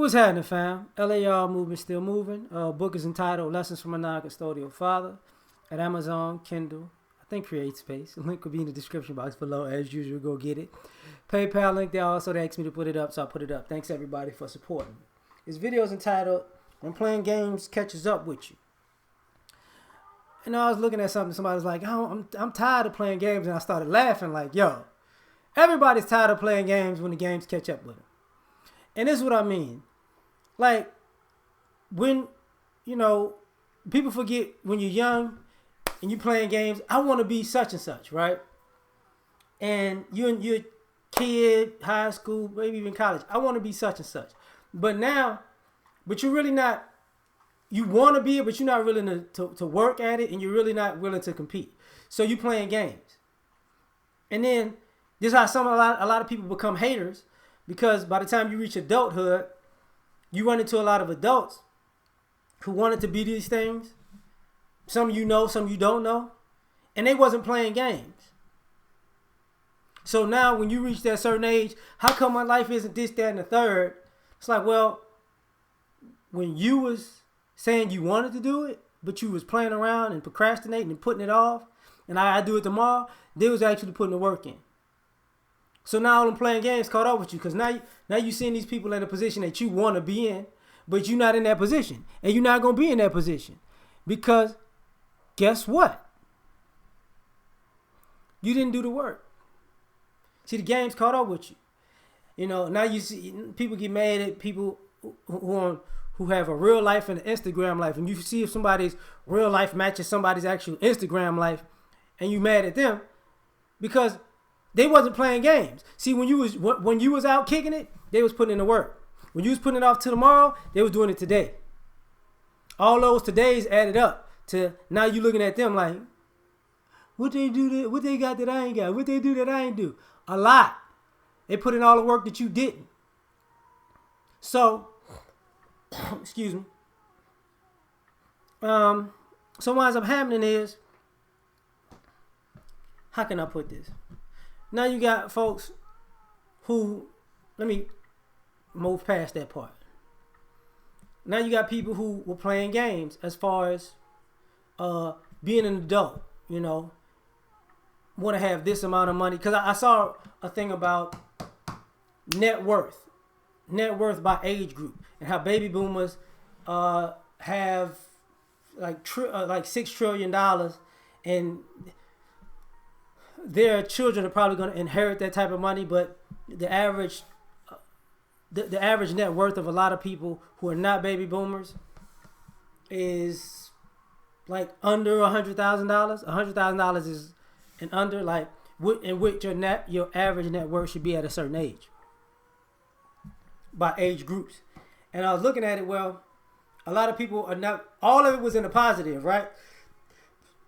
What's happening, fam? L.A.R. movement still moving. Book is entitled Lessons from a Non-Custodial Father at Amazon, Kindle, I think CreateSpace. The link will be in the description box below. As usual, go get it. PayPal link there also. They asked me to put it up, so I put it up. Thanks, everybody, for supporting. This video is entitled When Playing Games Catches Up With You. And I was looking at something. Somebody was like, oh, I'm tired of playing games. And I started laughing like, yo, everybody's tired of playing games when the games catch up with them. And this is what I mean. Like, when, people forget when you're young and you're playing games, I want to be such and such, right? And you're a kid, high school, maybe even college. I want to be such and such. But you're really not, you want to be it, but you're not willing to work at it, and you're really not willing to compete. So you're playing games. And then, this is how a lot of people become haters, because by the time you reach adulthood, you run into a lot of adults who wanted to be these things. Some you know, some you don't know. And they wasn't playing games. So now when you reach that certain age, how come my life isn't this, that, and the third? It's like, well, when you was saying you wanted to do it, but you was playing around and procrastinating and putting it off, and I do it tomorrow, they was actually putting the work in. So now all them playing games caught up with you, because now you seeing these people in a position that you want to be in, but you're not in that position. And you're not going to be in that position. Because guess what? You didn't do the work. See, the game's caught up with you. Now you see people get mad at people who have a real life and an Instagram life. And you see if somebody's real life matches somebody's actual Instagram life, and you mad at them because they wasn't playing games. See, when you was out kicking it, they was putting in the work. When you was putting it off to tomorrow, they was doing it today. All those todays added up to now you looking at them like, what they do? What they got that I ain't got? What they do that I ain't do? A lot. They put in all the work that you didn't. So, excuse me. So what ends up happening is, how can I put this? Now you got folks who, let me move past that part. Now you got people who were playing games as far as being an adult, want to have this amount of money. Because I saw a thing about net worth by age group, and how baby boomers have like $6 trillion, and their children are probably going to inherit that type of money, but the average net worth of a lot of people who are not baby boomers is like under $100,000. $100,000 is an under, like, in which your average net worth should be at a certain age by age groups. And I was looking at it. Well, a lot of people are not. All of it was in the positive, right?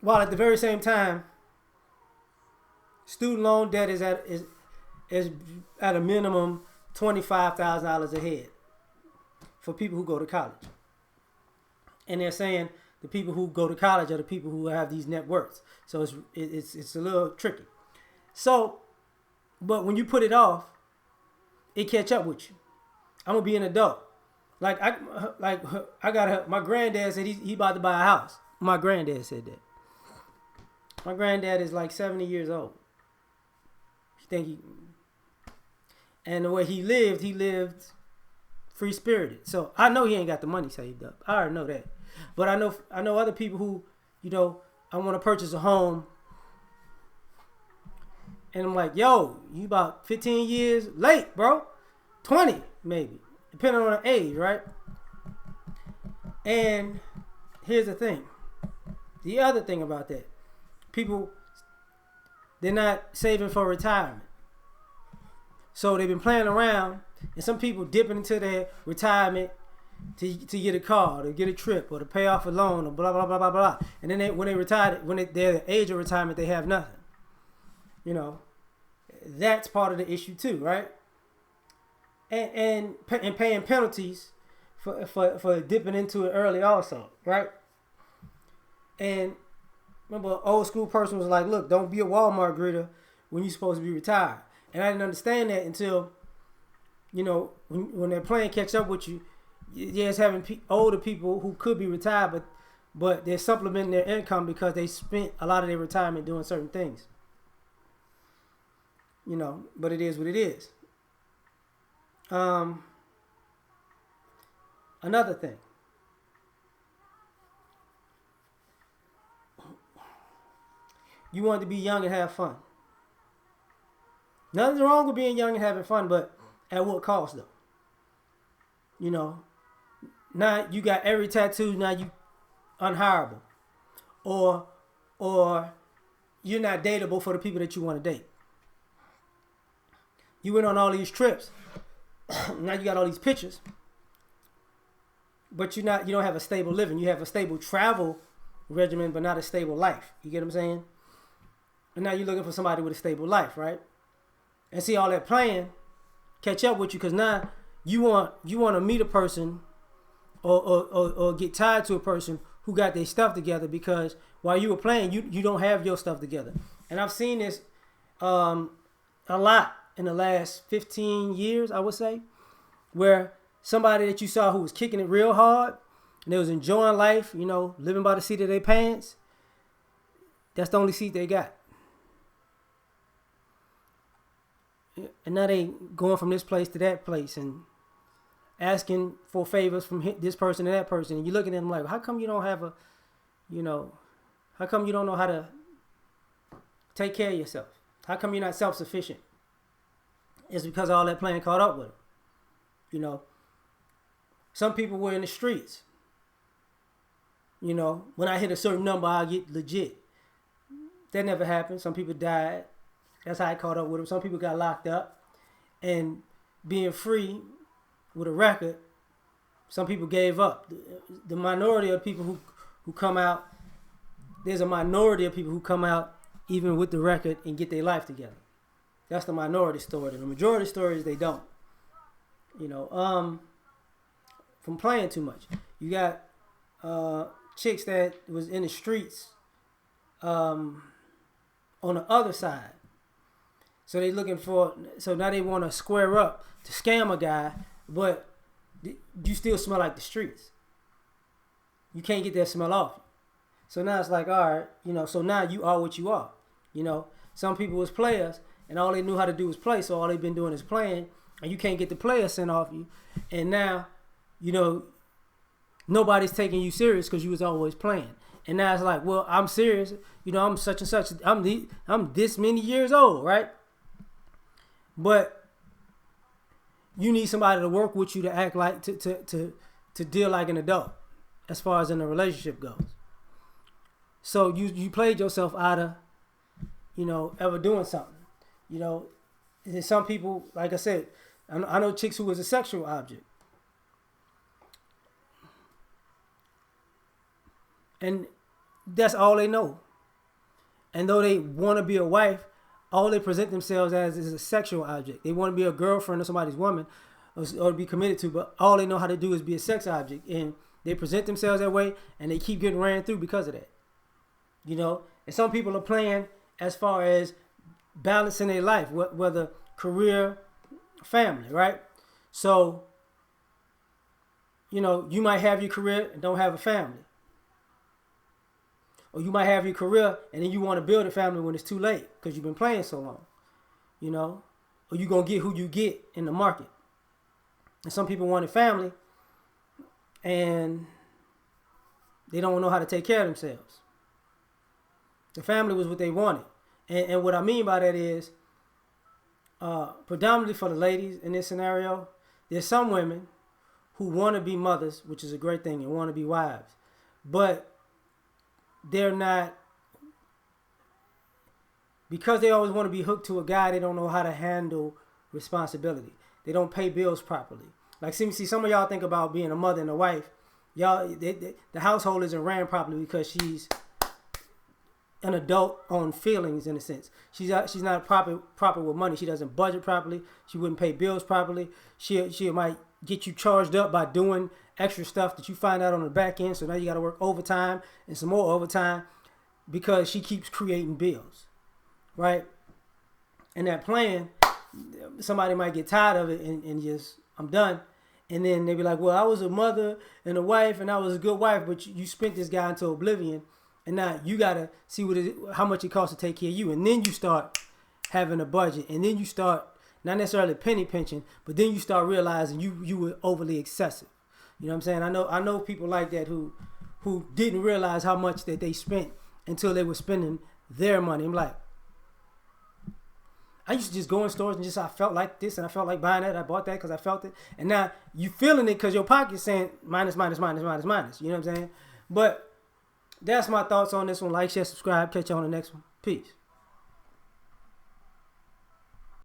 While at the very same time, student loan debt is at a minimum $25,000 a head for people who go to college. And they're saying the people who go to college are the people who have these net worths. So it's a little tricky. So, but when you put it off, it catch up with you. I'm gonna be an adult. My granddad said he about to buy a house. My granddad said that. My granddad is like 70 years old. And the way he lived free spirited. So I know he ain't got the money saved up. I already know that. But I know other people who, I want to purchase a home. And I'm like, yo, you about 15 years late, bro. 20 maybe, depending on the age, right? And here's the thing. The other thing about that, people, they're not saving for retirement. So they've been playing around, and some people dipping into their retirement to get a car, to get a trip, or to pay off a loan, or blah, blah, blah, blah, blah. And then when they're the age of retirement, they have nothing. That's part of the issue too, right? And paying penalties for dipping into it early also, right? And remember, an old school person was like, look, don't be a Walmart greeter when you're supposed to be retired. And I didn't understand that until you know, when that plan catch up with you, yeah, it's having older people who could be retired, but they're supplementing their income because they spent a lot of their retirement doing certain things. You know, but it is what it is. Another thing. You want to be young and have fun. Nothing's wrong with being young and having fun, but at what cost though? You know, now you got every tattoo, now you unhireable. Or you're not dateable for the people that you want to date. You went on all these trips. Now you got all these pictures. But you don't have a stable living. You have a stable travel regimen, but not a stable life. You get what I'm saying? And now you're looking for somebody with a stable life, right? And see all that playing catch up with you, because now you want to meet a person or get tied to a person who got their stuff together, because while you were playing, you don't have your stuff together. And I've seen this a lot in the last 15 years, I would say, where somebody that you saw who was kicking it real hard and they was enjoying life, you know, living by the seat of their pants, that's the only seat they got. And now they going from this place to that place and asking for favors from this person and that person. And you're looking at them like, how come you don't have how come you don't know how to take care of yourself? How come you're not self-sufficient? It's because all that playing caught up with them. You know, some people were in the streets. You know, when I hit a certain number, I'll get legit. That never happened. Some people died. That's how I caught up with them. Some people got locked up. And being free with a record, some people gave up. The minority of people who come out, there's a minority of people who come out even with the record and get their life together. That's the minority story. The majority story is they don't. You know, from playing too much. You got chicks that was in the streets on the other side. So now they want to square up to scam a guy, but you still smell like the streets. You can't get that smell off you. So now it's like, all right, you know, so now you are what you are. You know, some people was players and all they knew how to do was play, so all they've been doing is playing, and you can't get the player sent off you. And now, you know, nobody's taking you serious because you was always playing. And now it's like, well, I'm serious. You know, I'm such and such. I'm this many years old, right? But you need somebody to work with you to act like to deal like an adult, as far as in a relationship goes. So you played yourself out of, you know, ever doing something. You know, there's some people, like I said, I know chicks who was a sexual object. And that's all they know. And though they want to be a wife, all they present themselves as is a sexual object. They want to be a girlfriend of somebody's woman or be committed to, but all they know how to do is be a sex object. And they present themselves that way, and they keep getting ran through because of that. You know? And some people are playing as far as balancing their life, whether career, family, right? So, you know, you might have your career and don't have a family. Or you might have your career and then you want to build a family when it's too late because you've been playing so long, you know? Or you're going to get who you get in the market. And some people want a family and they don't know how to take care of themselves. The family was what they wanted. And what I mean by that is, predominantly for the ladies in this scenario, there's some women who want to be mothers, which is a great thing, and want to be wives. But they're not, because they always want to be hooked to a guy, they don't know how to handle responsibility. They don't pay bills properly. Like, see, some of y'all think about being a mother and a wife. Y'all, the household isn't ran properly because she's an adult on feelings, in a sense. She's not proper with money. She doesn't budget properly. She wouldn't pay bills properly. She might get you charged up by doing extra stuff that you find out on the back end. So now you got to work overtime and some more overtime because she keeps creating bills, right? And that plan somebody might get tired of it and just, I'm done. And then they be like, well, I was a mother and a wife and I was a good wife, but you spent this guy into oblivion. And now you got to see how much it costs to take care of you. And then you start having a budget. And then you start, not necessarily penny pinching, but then you start realizing you were overly excessive. You know what I'm saying? I know people like that who didn't realize how much that they spent until they were spending their money. I'm like, I used to just go in stores and I felt like this and I felt like buying that. I bought that because I felt it. And now you feeling it because your pocket's saying minus, minus, minus, minus, minus. You know what I'm saying? But that's my thoughts on this one. Like, share, subscribe. Catch you on the next one. Peace.